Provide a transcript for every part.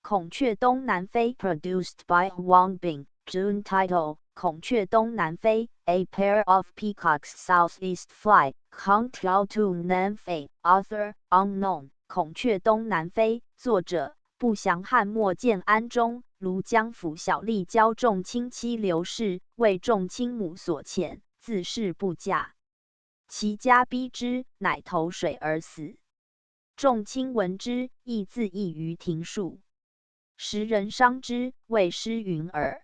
孔雀东南飞 produced by Wang Bing, June Title, 孔雀东南飞 A pair of peacocks southeast fly, 孔雀东南飞 Author, unknown, 孔雀东南飞作者不详汉末建安中，庐江府小吏教众亲妻刘氏，为众亲母所遣，自是不嫁。其家逼之，乃投水而死。众亲闻之，亦自缢于庭树。时人伤之，谓失云耳。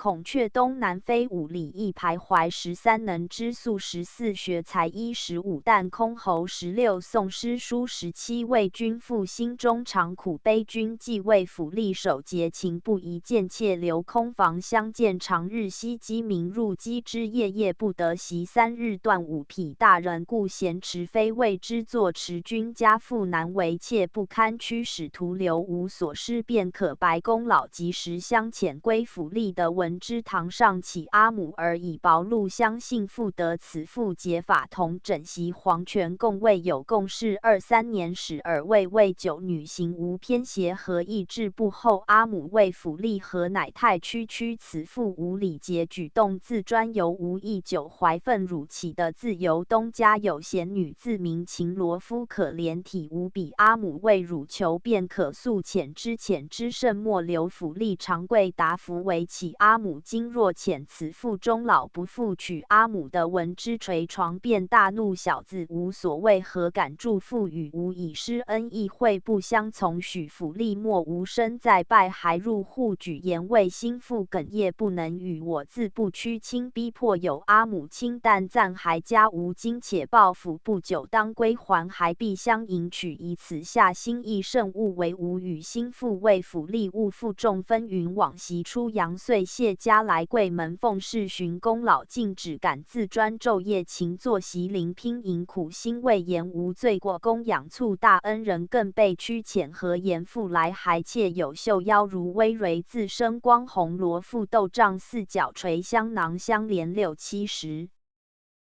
孔雀东南飞5里1徘徊13能知素14学才1 15旦空侯16宋诗书17为君赋心中常苦悲君既为府吏守节情不移见妾留空房相见常日夕鸡鸣入鸡之夜夜不得席3日断5匹大人故咸持非谓之作持君家父难为妾不堪驱使徒留无所失便可白公老及时相遣归府吏的文之堂上起阿母而以薄禄相信复得此父结法同枕席黄泉共未有共事2-3年始而为九女行无偏邪何意志不后阿母为府吏何乃太区此父无礼节举动自专由无意久怀愤辱起的自由东家有贤女自名秦罗夫可怜体无比阿母为汝求便可速遣之甚莫留府吏长贵答服为起阿母今若遣此父终老不复娶阿母的文之捶床便大怒小子无所谓何敢助父与吾以施恩义会不相从许府吏莫无身在拜还入户举言为心腹哽咽不能与我自不屈亲逼迫有阿母亲但暂还家无今且报府不久当归还还必相迎娶以此下心意甚勿为吾与心腹为府吏勿负重分云往昔出阳岁谢家来贵门奉事寻功劳尽只敢自专昼夜勤作习临拼营苦心未言无罪过供养促大恩人更被驱遣何言复来还妾有秀腰如微蕤自身光红罗腹斗丈4角垂香囊相连6-7十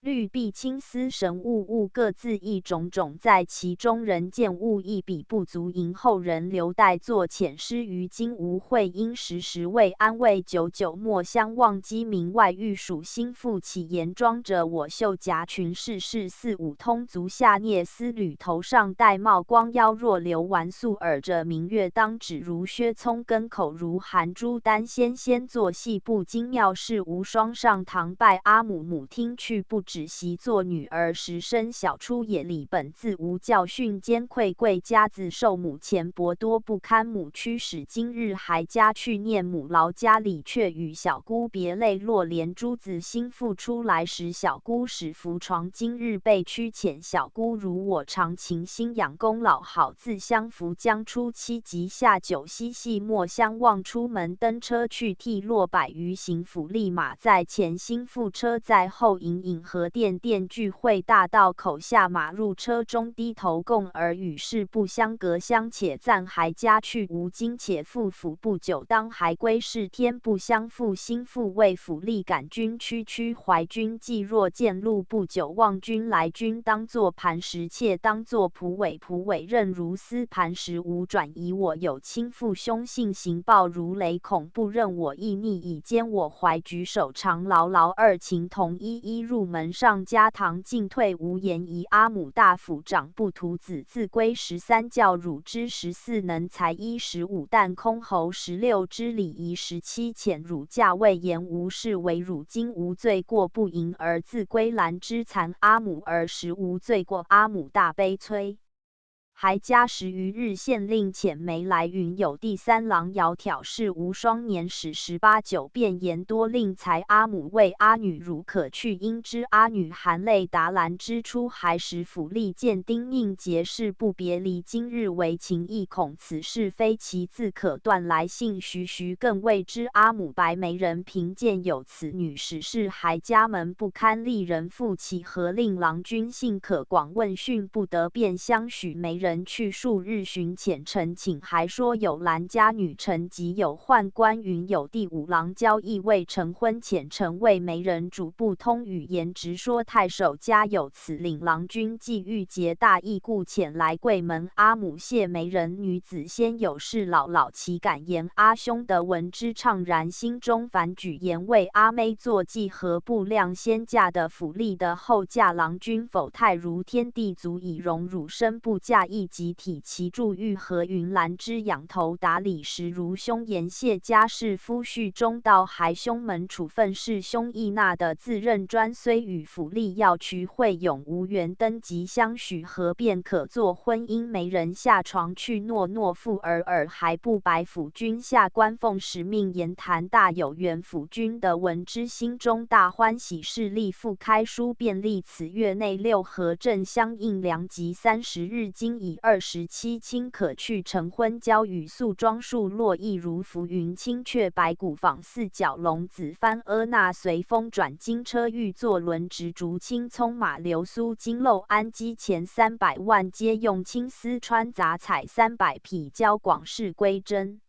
绿碧青丝神物各自异种种在其中人见物一笔不足迎后人留待作遣诗于今无会因时为安慰久久莫相忘机名外欲属心腹起言装着我袖夹裙事4-5通足下蹑丝履头上戴帽光腰若流完素耳着明月当指如薛葱根口如含珠丹纤作戏不精妙事无双上堂拜阿母母听去不只习作女儿时生小出野里本自无教训兼愧贵家子受母钱帛多不堪母驱使今日还家去念母劳家里却与小姑别泪落连珠子心腹出来时小姑使服床今日被驱遣小姑如我常情心养功老好自相扶将初7及下9嬉戏莫相忘出门登车去替落100余行府吏马在前心腹车在后隐和殿聚会大道口下马入车中低头共耳与世不相隔相且暂还家去无今且复府不久当还归是天不相负心腹为府吏感君区怀君既若见路不久望君来君当作磐石妾当作蒲苇任如丝磐石无转移我有亲父凶性行暴如雷恐不任我意逆以兼我怀举手长牢二情同一入门上家堂进退无言疑阿母大府长不图子自归13教汝之14能才1 15旦空侯16之礼仪17遣汝驾位言无事为汝今无罪过不迎而自归兰之残阿母而实无罪过阿母大悲催。还家10余日县令遣梅来云有第3郎窈窕氏无双年始18、9便言多令才阿母谓阿女汝可去因之阿女含泪答兰之初还时府吏见丁应节事不别离今日为情意恐此事非其自可断来信徐更谓之阿母白眉人凭见有此女使是还家门不堪丽人复起何令郎君信可广问讯不得便相许媒人人去数日寻遣陈请，还说有兰家女臣及有宦官云有第五郎交意未成婚，遣臣为媒人主不通语言，直说太守家有此领郎君既欲结大义，故遣来贵门。阿母谢媒人女子先有事，姥姥其感言。阿兄得闻之怅然，心中反举言为阿妹作计，何不量先嫁的府吏的后嫁郎君，否太如天地足以容汝身不嫁亦及体其注玉和云兰之仰头打理时，如兄言谢家事夫婿中道，还兄门处分是兄亦纳的自认专，虽与府吏要渠会永无缘，登及相许，何便可作婚姻？媒人下床去，诺复尔还不白府君下官奉使命言谈，大有缘。府君得闻之，心中大欢喜，是立复开书，便立此月内6合正相应良吉30日，今已27，卿可去成婚。交与素装束落意如浮云，青雀白骨仿四角龙，子帆阿那随风转，金车玉座轮直竹，青葱马流苏金漏安机前300万，皆用青丝穿杂彩300匹，交广饰归真。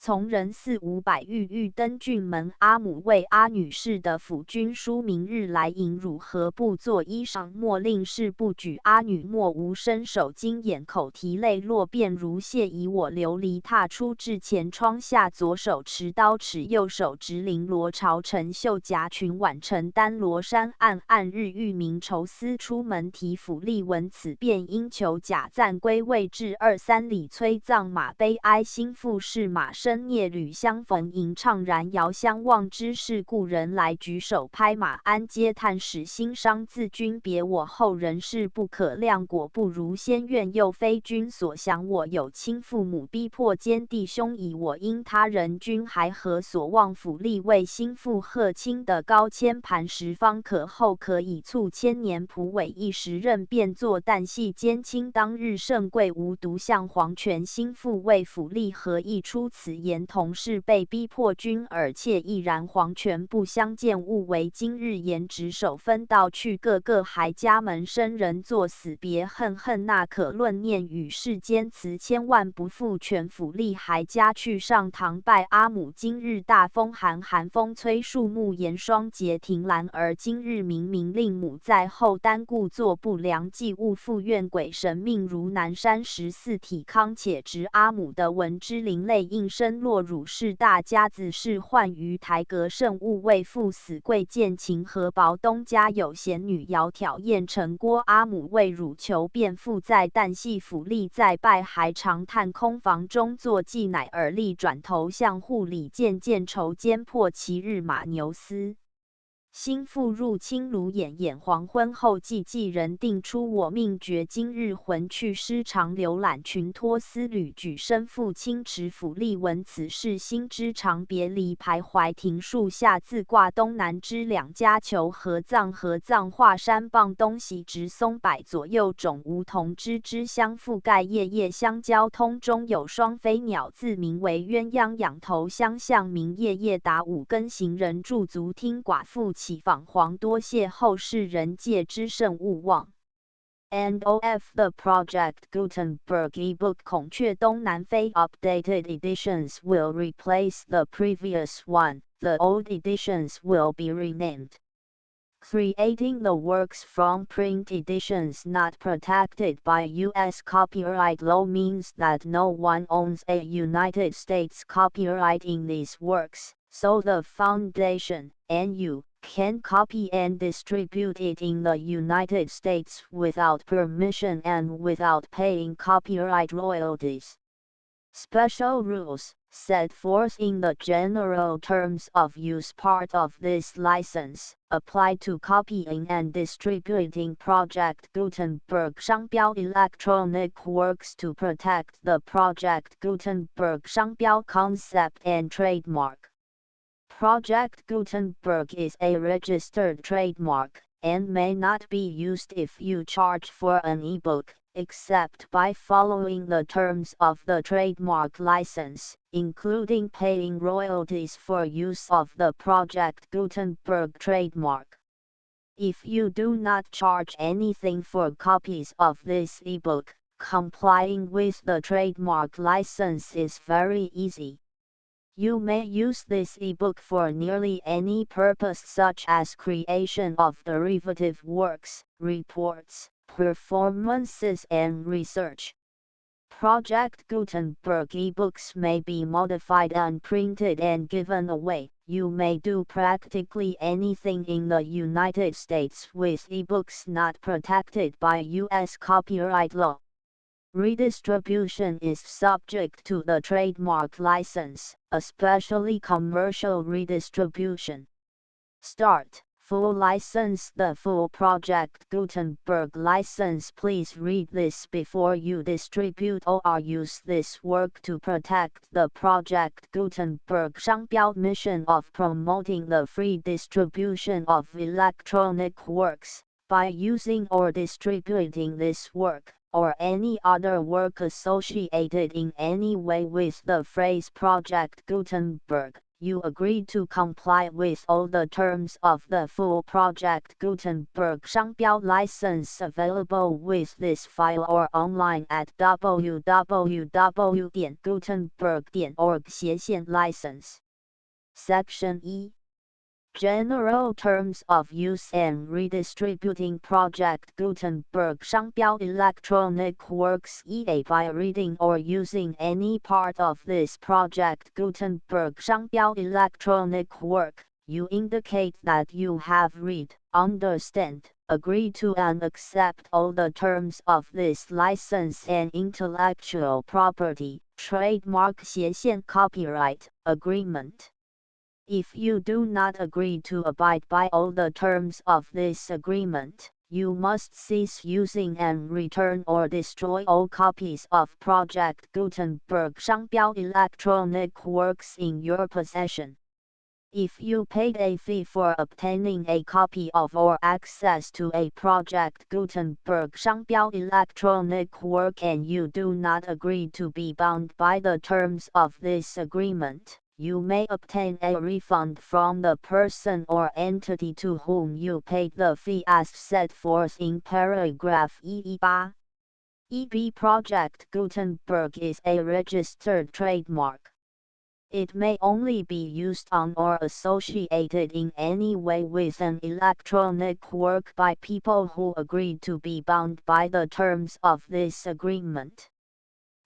从人4、500欲登郡门，阿母为阿女士的府君书明日来迎，汝何不作衣裳？莫令事不举。阿女莫无伸手，经眼口啼泪落，便如谢以我流离，踏出至前窗下，左手持刀尺，右手执绫罗朝陈绣夹裙，挽成丹罗衫，暗日欲明愁思，出门提府吏闻此，便因求假暂归位至2、3里，催葬马悲哀，心腹是马身孽侣相逢，迎怅然遥相望之事，故人来举手拍马鞍，嗟叹使心伤。自君别我后，人事不可量，果不如先愿，又非君所想。我有亲父母，逼迫奸弟兄以我因他人，君还何所望？府吏为心腹贺亲的高迁磐石方可后，可以促千年蒲苇一时任，便作旦夕兼亲。当日圣贵无独向黄泉，心腹为府吏，何以出此言？同是被逼迫，君尔妾亦然。黄泉不相见，勿为今日言。执手分道去，个个还家门生人作死别恨。那可论念与世间辞，千万不复全。府吏还家去上堂拜阿母，今日大风寒风吹，树木严霜结庭兰儿。今日明令母在后，单故作不良，既勿复愿鬼神命如南山14体康，且值阿母的闻之，灵泪应声落。汝是大家子，是患于台阁，圣勿为父死，贵贱情何薄？东家有贤女，窈窕宴成郭。阿母为汝求便，复在旦夕，府吏在拜，还长叹空房中作妓，乃耳立转头向户里，渐愁间破其日马牛丝。心腹入清炉眼黄昏后，寄人定出我命绝。今日魂去，失常浏览群托思虑，举身赴清池。府吏闻此事，心知长别离，徘徊庭树下，自挂东南之两家求合葬。华山傍东西，植松柏左右，种梧桐枝相覆盖，夜相交通。中有双飞鸟，自名为鸳鸯，仰头相向，明夜打5更。行人驻足听，寡妇起访黄，多谢后世人戒之甚勿忘。End of the project Gutenberg ebook. 孔雀东南飞 updated editions will replace the previous one. The old editions will be renamed. Creating the works from print editions not protected by U.S. copyright law means that no one owns a United States copyright in these works, so the Foundation, NU, can copy and distribute it in the United States without permission and without paying copyright royalties. Special rules, set forth in the general terms of use part of this license, apply to copying and distributing Project Gutenberg 商标 electronic works to protect the Project Gutenberg 商标 concept and trademark. Project Gutenberg is a registered trademark, and may not be used if you charge for an ebook, except by following the terms of the trademark license, including paying royalties for use of the Project Gutenberg trademark. If you do not charge anything for copies of this ebook, Complying with the trademark license is very easy. You may use this ebook for nearly any purpose such as creation of derivative works, reports, performances and research. Project Gutenberg ebooks may be modified and printed and given away. You may do practically anything in the United States with ebooks not protected by U.S. copyright law. Redistribution is subject to the trademark license, especially commercial redistribution. Start. Full license. The full Project Gutenberg license. Please read this before you distribute or use this work to protect the Project Gutenberg 商标 mission of promoting the free distribution of electronic works. By using or distributing this work, or any other work associated in any way with the phrase Project Gutenberg, you agree to comply with all the terms of the full Project Gutenberg 商标 license available with this file or online at www.gutenberg.org/license. Section E. General terms of use and redistributing Project Gutenberg 商标 electronic works. By reading or using any part of this Project Gutenberg 商标 electronic work, you indicate that you have read, understand, agree to and accept all the terms of this license and intellectual property, trademark copyright agreement. If you do not agree to abide by all the terms of this agreement, you must cease using and return or destroy all copies of Project Gutenberg 商标 electronic works in your possession. If you paid a fee for obtaining a copy of or access to a Project Gutenberg 商标 electronic work and you do not agree to be bound by the terms of this agreement, you may obtain a refund from the person or entity to whom you paid the fee as set forth in paragraph E8. EB Project Gutenberg is a registered trademark. It may only be used on or associated in any way with an electronic work by people who agreed to be bound by the terms of this agreement.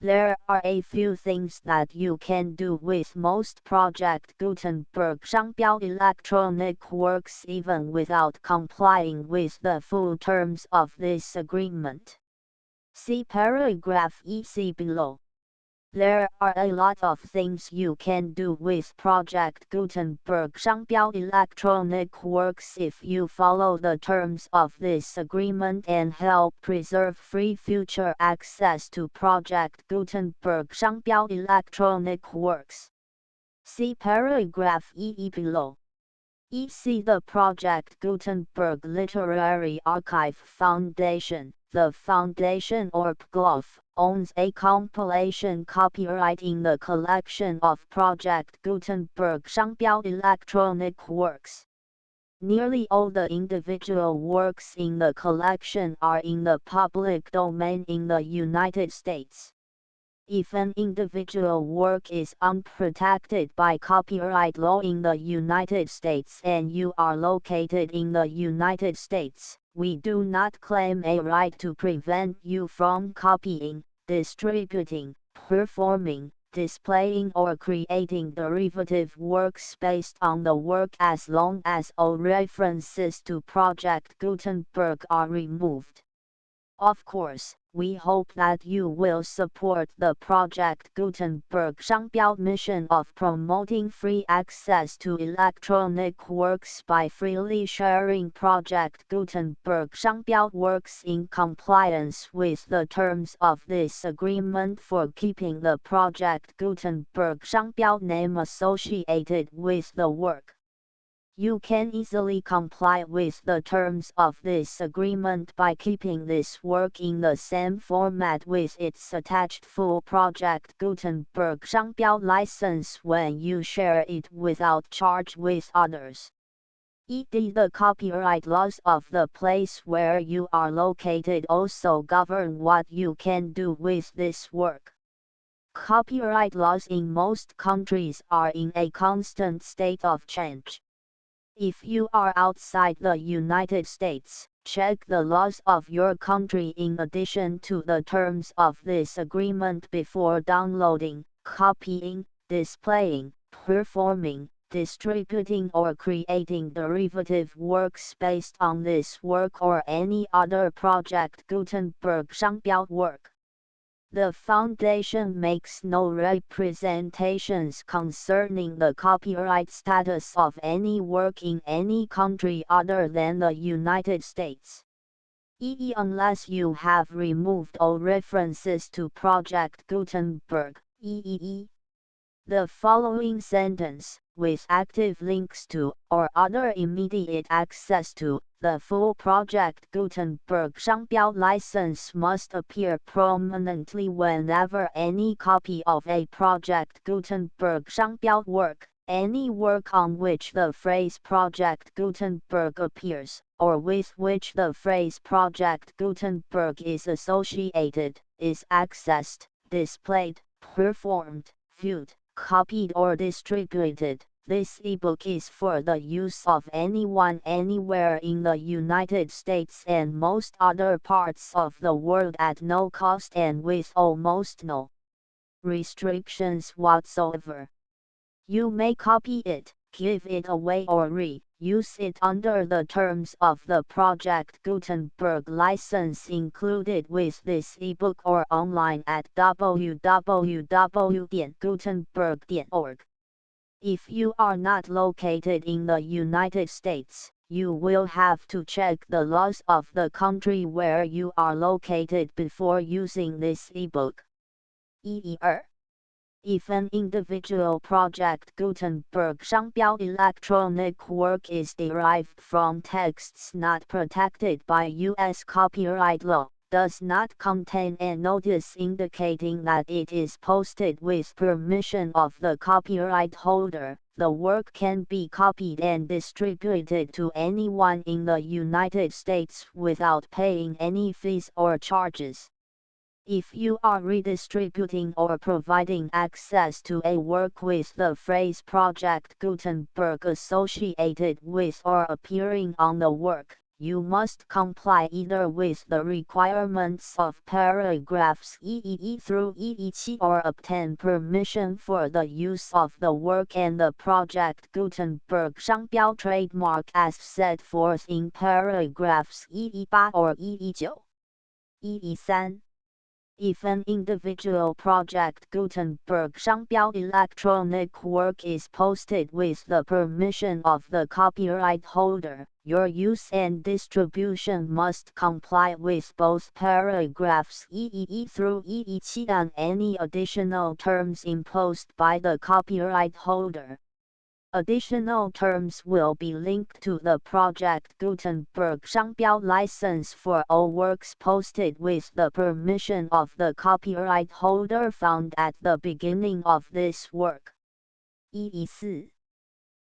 There are a few things that you can do with most Project Gutenberg 商标 electronic works even without complying with the full terms of this agreement. See paragraph EC below. There are a lot of things you can do with Project Gutenberg 商标 electronic works if you follow the terms of this agreement and help preserve free future access to Project Gutenberg 商标 electronic works. See paragraph EE below. EC The Project Gutenberg Literary Archive Foundation. The foundation or PGLOF owns a compilation copyright in the collection of Project Gutenberg 商标 electronic works. Nearly all the individual works in the collection are in the public domain in the United States. If an individual work is unprotected by copyright law in the United States and you are located in the United States, we do not claim a right to prevent you from copying, distributing, performing, displaying or creating derivative works based on the work as long as all references to Project Gutenberg are removed. Of course, we hope that you will support the Project Gutenberg 商标 mission of promoting free access to electronic works by freely sharing Project Gutenberg 商标 works in compliance with the terms of this agreement for keeping the Project Gutenberg 商标 name associated with the work. You can easily comply with the terms of this agreement by keeping this work in the same format with its attached full Project Gutenberg 商标 license when you share it without charge with others. e.g. the copyright laws of the place where you are located also govern what you can do with this work. Copyright laws in most countries are in a constant state of change. If you are outside the United States, check the laws of your country in addition to the terms of this agreement before downloading, copying, displaying, performing, distributing or creating derivative works based on this work or any other Project Gutenberg 商标 work. The Foundation makes no representations concerning the copyright status of any work in any country other than the United States. Unless you have removed all references to Project Gutenberg, The following sentence, with active links to, or other immediate access to, the full Project Gutenberg 商标 license must appear prominently whenever any copy of a Project Gutenberg 商标 work, any work on which the phrase Project Gutenberg appears, or with which the phrase Project Gutenberg is associated, is accessed, displayed, performed, viewed, copied or distributed. This ebook is for the use of anyone anywhere in the United States and most other parts of the world at no cost and with almost no restrictions whatsoever. You may copy it, give it away or use it under the terms of the Project Gutenberg license included with this ebook or online at www.gutenberg.org. If you are not located in the United States, you will have to check the laws of the country where you are located before using this ebook. If an individual Project Gutenberg 商标 electronic work is derived from texts not protected by U.S. copyright law, does not contain a notice indicating that it is posted with permission of the copyright holder, the work can be copied and distributed to anyone in the United States without paying any fees or charges. If you are redistributing or providing access to a work with the phrase Project Gutenberg associated with or appearing on the work, you must comply either with the requirements of paragraphs EE through EE7 or obtain permission for the use of the work and the Project Gutenberg 商标 trademark as set forth in paragraphs EE8 or EE9. EE3. If an individual Project Gutenberg 商标 electronic work is posted with the permission of the copyright holder, your use and distribution must comply with both paragraphs EE through EE7 and any additional terms imposed by the copyright holder. Additional terms will be linked to the Project Gutenberg 商标 license for all works posted with the permission of the copyright holder found at the beginning of this work. EE4.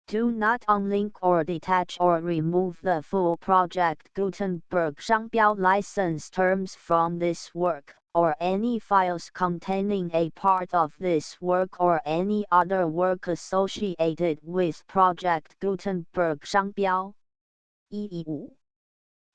Do not unlink or detach or remove the full Project Gutenberg 商标 license terms from this work, or any files containing a part of this work or any other work associated with Project Gutenberg 商标. EE5.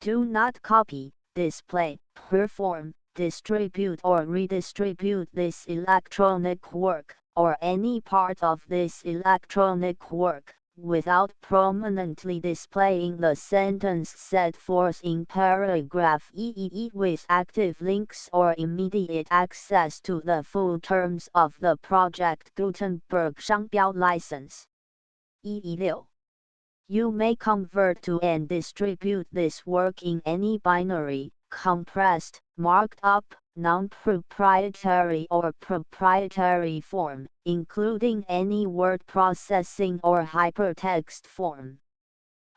Do not copy, display, perform, distribute or redistribute this electronic work, or any part of this electronic work, without prominently displaying the sentence set forth in paragraph EE with active links or immediate access to the full terms of the Project Gutenberg 商标 license. EE6. You may convert to and distribute this work in any binary, compressed, marked up, non-proprietary or proprietary form, including any word processing or hypertext form.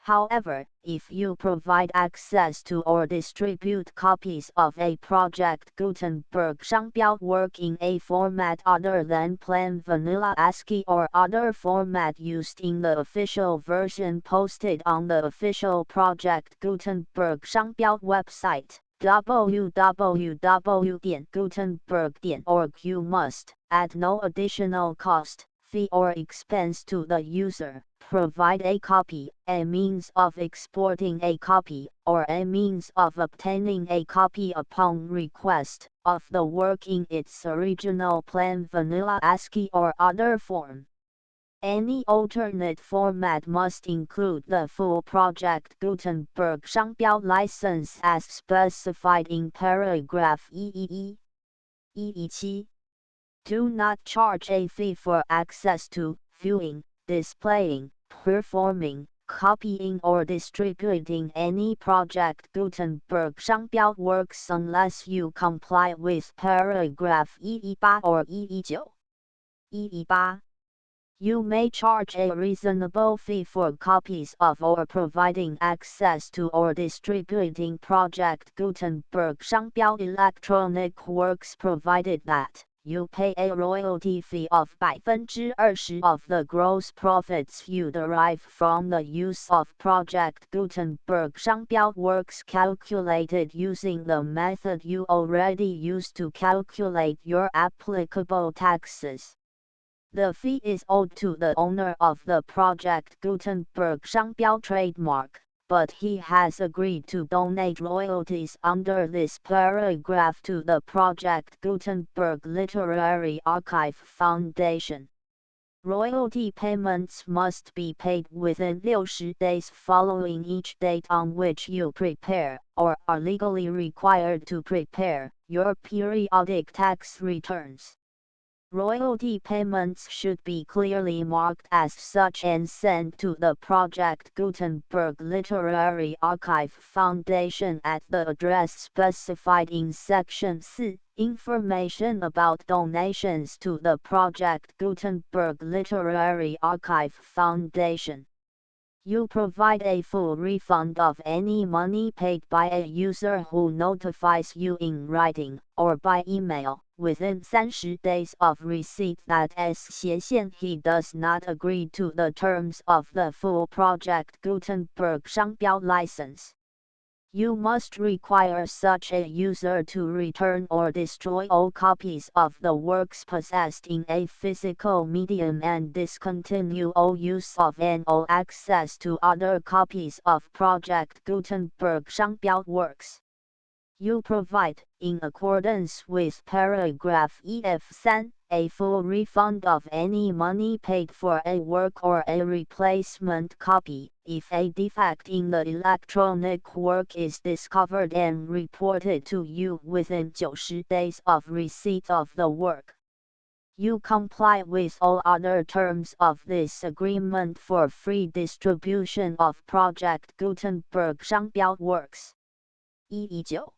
However, if you provide access to or distribute copies of a Project Gutenberg 商标 work in a format other than plain vanilla ASCII or other format used in the official version posted on the official Project Gutenberg 商标 website, www.gutenberg.org, you must, at no additional cost, fee or expense to the user, provide a copy, a means of exporting a copy, or a means of obtaining a copy upon request, of the work in its original plain vanilla ASCII or other form. Any alternate format must include the full Project Gutenberg 商标 license as specified in paragraph EEE. Do not charge a fee for access to, viewing, displaying, performing, copying or distributing any Project Gutenberg 商标 works unless you comply with paragraph EE8 or EE9. EE8. You may charge a reasonable fee for copies of or providing access to or distributing Project Gutenberg 商标 electronic works provided that you pay a royalty fee of 20% of the gross profits you derive from the use of Project Gutenberg 商标 works calculated using the method you already used to calculate your applicable taxes. The fee is owed to the owner of the Project Gutenberg 商标 trademark, but he has agreed to donate royalties under this paragraph to the Project Gutenberg Literary Archive Foundation. Royalty payments must be paid within 60 days following each date on which you prepare, or are legally required to prepare, your periodic tax returns. Royalty payments should be clearly marked as such and sent to the Project Gutenberg Literary Archive Foundation at the address specified in Section 4. Information about donations to the Project Gutenberg Literary Archive Foundation. You provide a full refund of any money paid by a user who notifies you in writing, or by email, within 30 days of receipt that he does not agree to the terms of the full Project Gutenberg 商标 license. You must require such a user to return or destroy all copies of the works possessed in a physical medium and discontinue all use of and all access to other copies of Project Gutenberg 商标 works. You provide, in accordance with paragraph EF3, a full refund of any money paid for a work or a replacement copy, if a defect in the electronic work is discovered and reported to you within 90 days of receipt of the work. You comply with all other terms of this agreement for free distribution of Project Gutenberg 商标 works. EE9.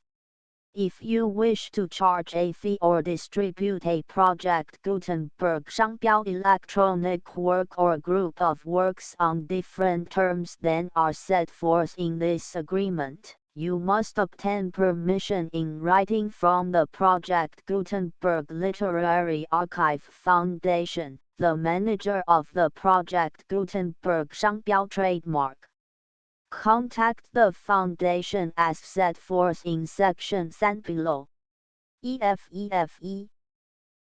If you wish to charge a fee or distribute a Project Gutenberg 商标 electronic work or group of works on different terms than are set forth in this agreement, you must obtain permission in writing from the Project Gutenberg Literary Archive Foundation, the manager of the Project Gutenberg 商标 trademark. Contact the foundation as set forth in Section 3 below. EFE.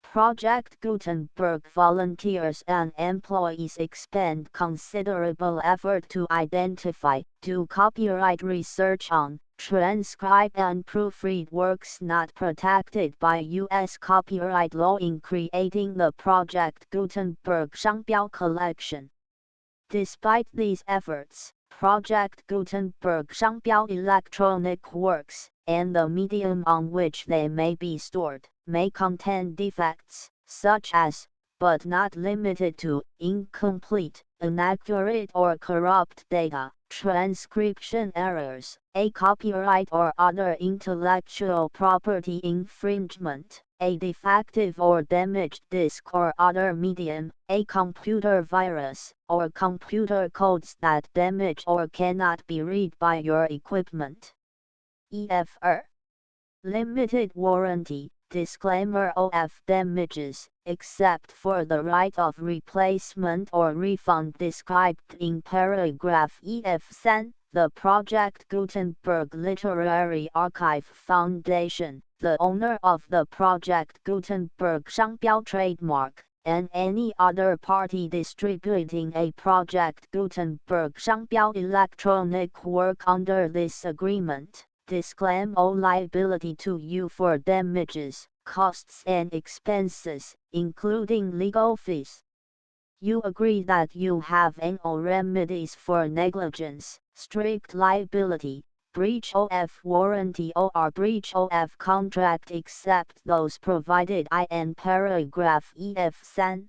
Project Gutenberg volunteers and employees expend considerable effort to identify, do copyright research on, transcribe and proofread works not protected by U.S. copyright law in creating the Project Gutenberg 商标 collection. Despite these efforts, Project Gutenberg 商标 electronic works, and the medium on which they may be stored, may contain defects, such as, but not limited to, incomplete, inaccurate or corrupt data, transcription errors, a copyright or other intellectual property infringement, a defective or damaged disk or other medium, a computer virus, or computer codes that damage or cannot be read by your equipment. EF2. Limited warranty. Disclaimer: OF damages, except for the right of replacement or refund described in paragraph EF3, the Project Gutenberg Literary Archive Foundation, the owner of the Project Gutenberg 商标 trademark, and any other party distributing a Project Gutenberg 商标 electronic work under this agreement, disclaim all liability to you for damages, costs and expenses, including legal fees. You agree that you have all remedies for negligence, strict liability, breach of warranty or breach of contract except those provided in paragraph EF3.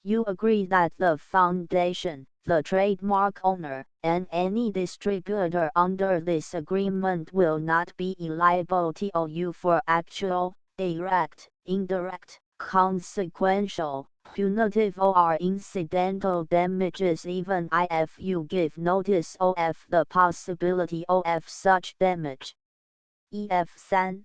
You agree that the foundation, the trademark owner, and any distributor under this agreement will not be liable to you for actual, direct, indirect, consequential, punitive or incidental damages even if you give notice of the possibility of such damage. EF3.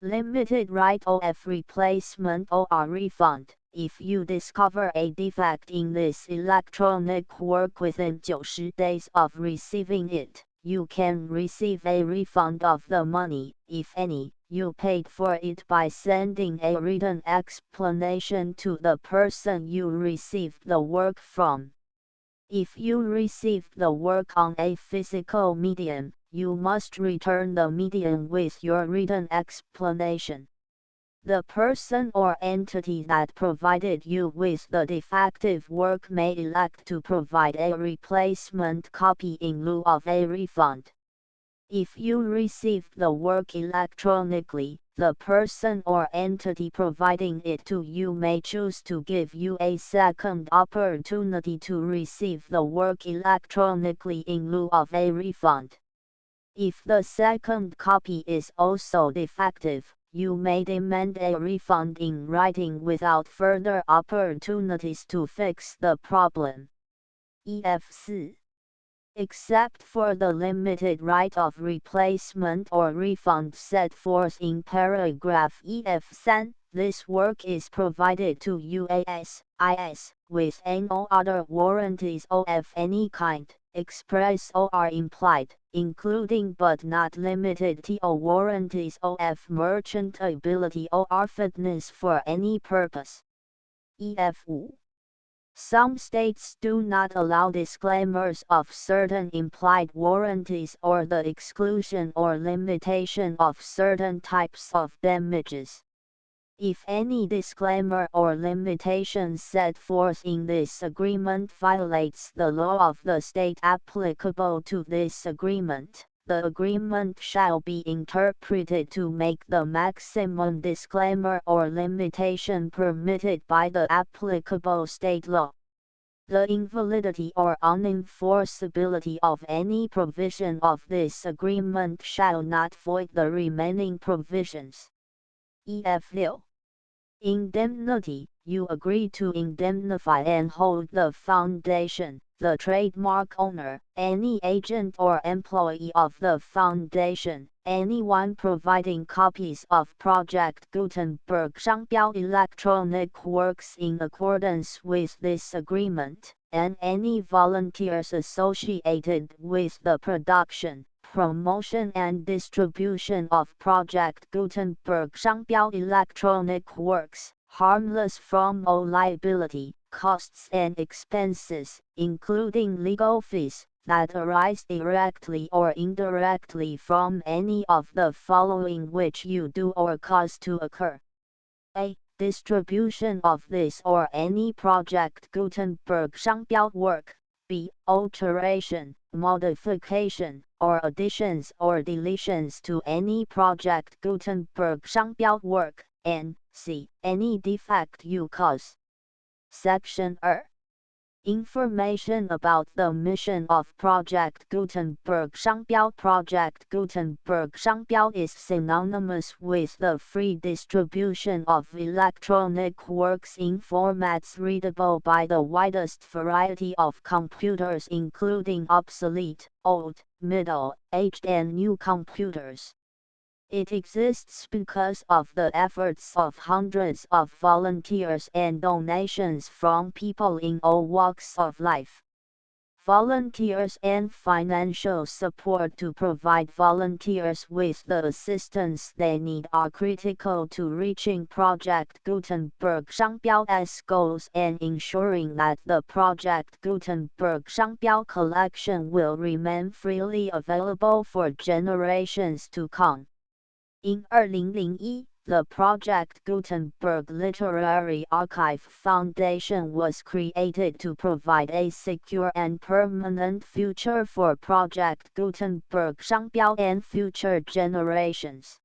Limited right of replacement or refund. If you discover a defect in this electronic work within 90 days of receiving it, you can receive a refund of the money, if any, you paid for it by sending a written explanation to the person you received the work from. If you received the work on a physical medium, you must return the medium with your written explanation. The person or entity that provided you with the defective work may elect to provide a replacement copy in lieu of a refund. If you received the work electronically, the person or entity providing it to you may choose to give you a second opportunity to receive the work electronically in lieu of a refund. If the second copy is also defective, you may demand a refund in writing without further opportunities to fix the problem. EF4. Except for the limited right of replacement or refund set forth in paragraph EF3, this work is provided to UAS, with no other warranties of any kind, express or implied, including but not limited to warranties of merchantability or fitness for any purpose. EF5. Some states do not allow disclaimers of certain implied warranties or the exclusion or limitation of certain types of damages. If any disclaimer or limitation set forth in this agreement violates the law of the state applicable to this agreement, the agreement shall be interpreted to make the maximum disclaimer or limitation permitted by the applicable state law. The invalidity or unenforceability of any provision of this agreement shall not void the remaining provisions. EF. Indemnity. You agree to indemnify and hold the foundation, the trademark owner, any agent or employee of the foundation, anyone providing copies of Project Gutenberg 商标 electronic works in accordance with this agreement, and any volunteers associated with the production, promotion and distribution of Project Gutenberg 商标 electronic works, harmless from all liability, costs and expenses, including legal fees, that arise directly or indirectly from any of the following which you do or cause to occur. A. Distribution of this or any Project Gutenberg 商标 work. B. Alteration, modification, or additions or deletions to any Project Gutenberg 商标 work, and C. Any defect you cause. Section 2. Information about the mission of Project Gutenberg 商标 Project Gutenberg 商标 is synonymous with the free distribution of electronic works in formats readable by the widest variety of computers including obsolete, old, middle-aged and new computers. It exists because of the efforts of hundreds of volunteers and donations from people in all walks of life. Volunteers and financial support to provide volunteers with the assistance they need are critical to reaching Project Gutenberg 商标's goals and ensuring that the Project Gutenberg 商标 collection will remain freely available for generations to come. In 2001, the Project Gutenberg Literary Archive Foundation was created to provide a secure and permanent future for Project Gutenberg 商标 and future generations.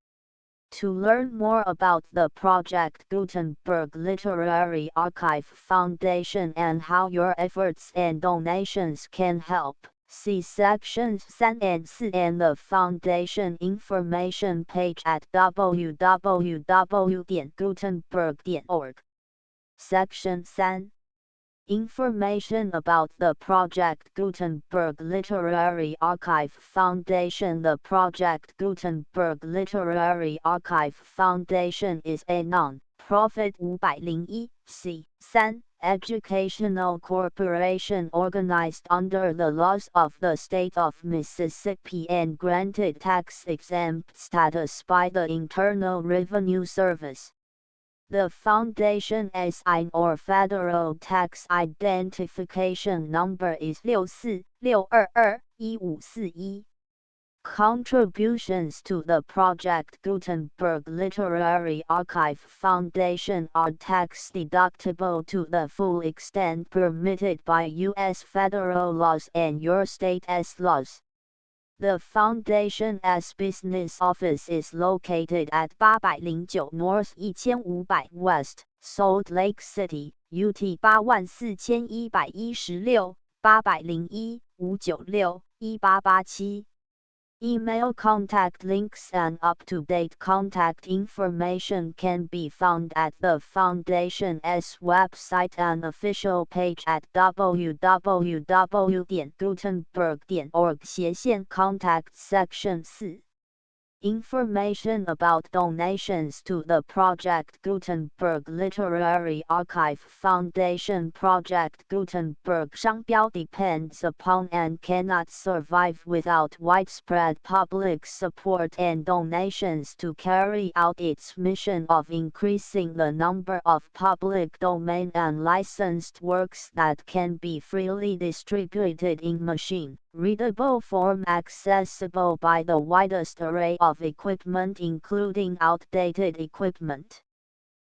To learn more about the Project Gutenberg Literary Archive Foundation and how your efforts and donations can help, see sections 3 and 4 and the Foundation information page at www.gutenberg.org. Section 3. Information about the Project Gutenberg Literary Archive Foundation. The Project Gutenberg Literary Archive Foundation is a non-profit 501(c)(3) educational corporation organized under the laws of the state of Mississippi and granted tax-exempt status by the Internal Revenue Service. The Foundation SIN or Federal Tax Identification Number is 646221541. Contributions to the Project Gutenberg Literary Archive Foundation are tax-deductible to the full extent permitted by U.S. federal laws and your state's laws. The Foundation's business office is located at 809 North 1500 West, Salt Lake City, UT 84116, 801-596-1887. Email contact links and up-to-date contact information can be found at the Foundation's website and official page at www.gutenberg.org/contact section 4. Information about donations to the Project Gutenberg Literary Archive Foundation. Project Gutenberg 商标 depends upon and cannot survive without widespread public support and donations to carry out its mission of increasing the number of public domain and licensed works that can be freely distributed in machine-readable form accessible by the widest array of equipment including outdated equipment.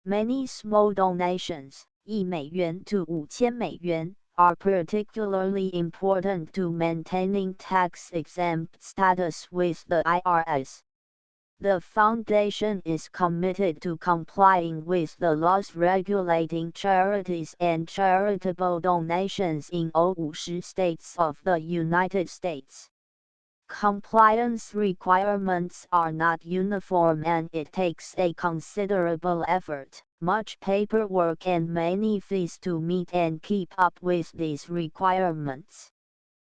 Many small donations, $1to $5,000, are particularly important to maintaining tax-exempt status with the IRS. The Foundation is committed to complying with the laws regulating charities and charitable donations in all 50 states of the United States. Compliance requirements are not uniform and it takes a considerable effort, much paperwork and many fees to meet and keep up with these requirements.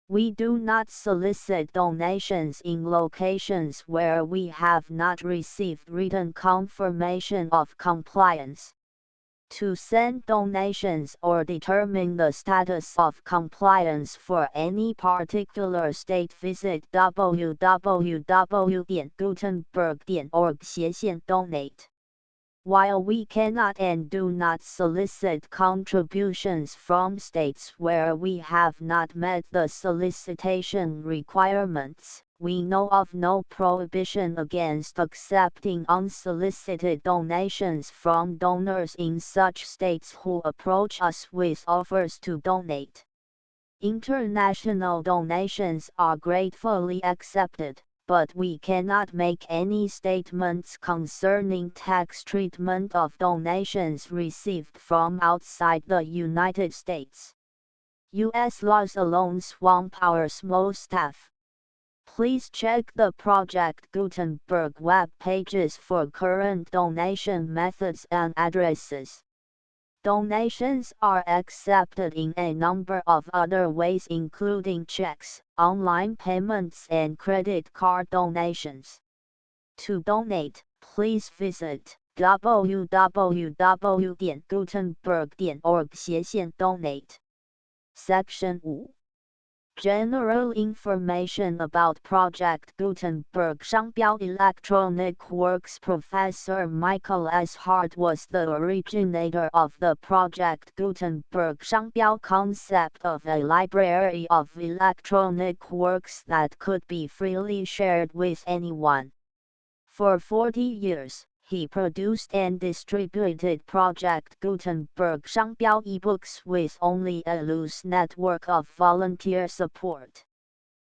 We do not solicit donations in locations where we have not received written confirmation of compliance. To send donations or determine the status of compliance for any particular state, visit www.gutenberg.org/donate. While we cannot and do not solicit contributions from states where we have not met the solicitation requirements, we know of no prohibition against accepting unsolicited donations from donors in such states who approach us with offers to donate. International donations are gratefully accepted, but we cannot make any statements concerning tax treatment of donations received from outside the United States. US laws alone swamp our small staff. Please check the Project Gutenberg web pages for current donation methods and addresses. Donations are accepted in a number of other ways, including checks, online payments, and credit card donations. To donate, please visit www.gutenberg.org/donate. Section 5. General information about Project Gutenberg. 商标 Electronic Works. Professor Michael S. Hart was the originator of the Project Gutenberg 商标 concept of a library of electronic works that could be freely shared with anyone. For 40 years, he produced and distributed Project Gutenberg 商标 ebooks with only a loose network of volunteer support.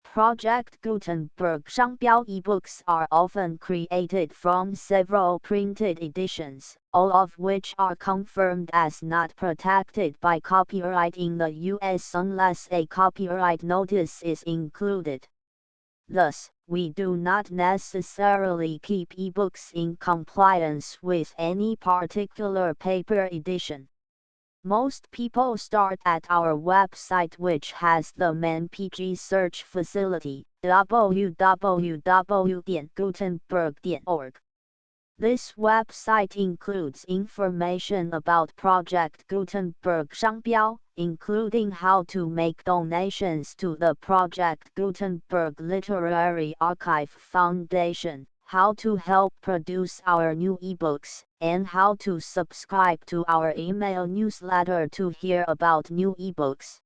Project Gutenberg 商标 ebooks are often created from several printed editions, all of which are confirmed as not protected by copyright in the US unless a copyright notice is included. Thus, we do not necessarily keep ebooks in compliance with any particular paper edition. Most people start at our website, which has the ManPG search facility, www.gutenberg.org. This website includes information about Project Gutenberg 商标, including how to make donations to the Project Gutenberg Literary Archive Foundation, how to help produce our new ebooks, and how to subscribe to our email newsletter to hear about new ebooks.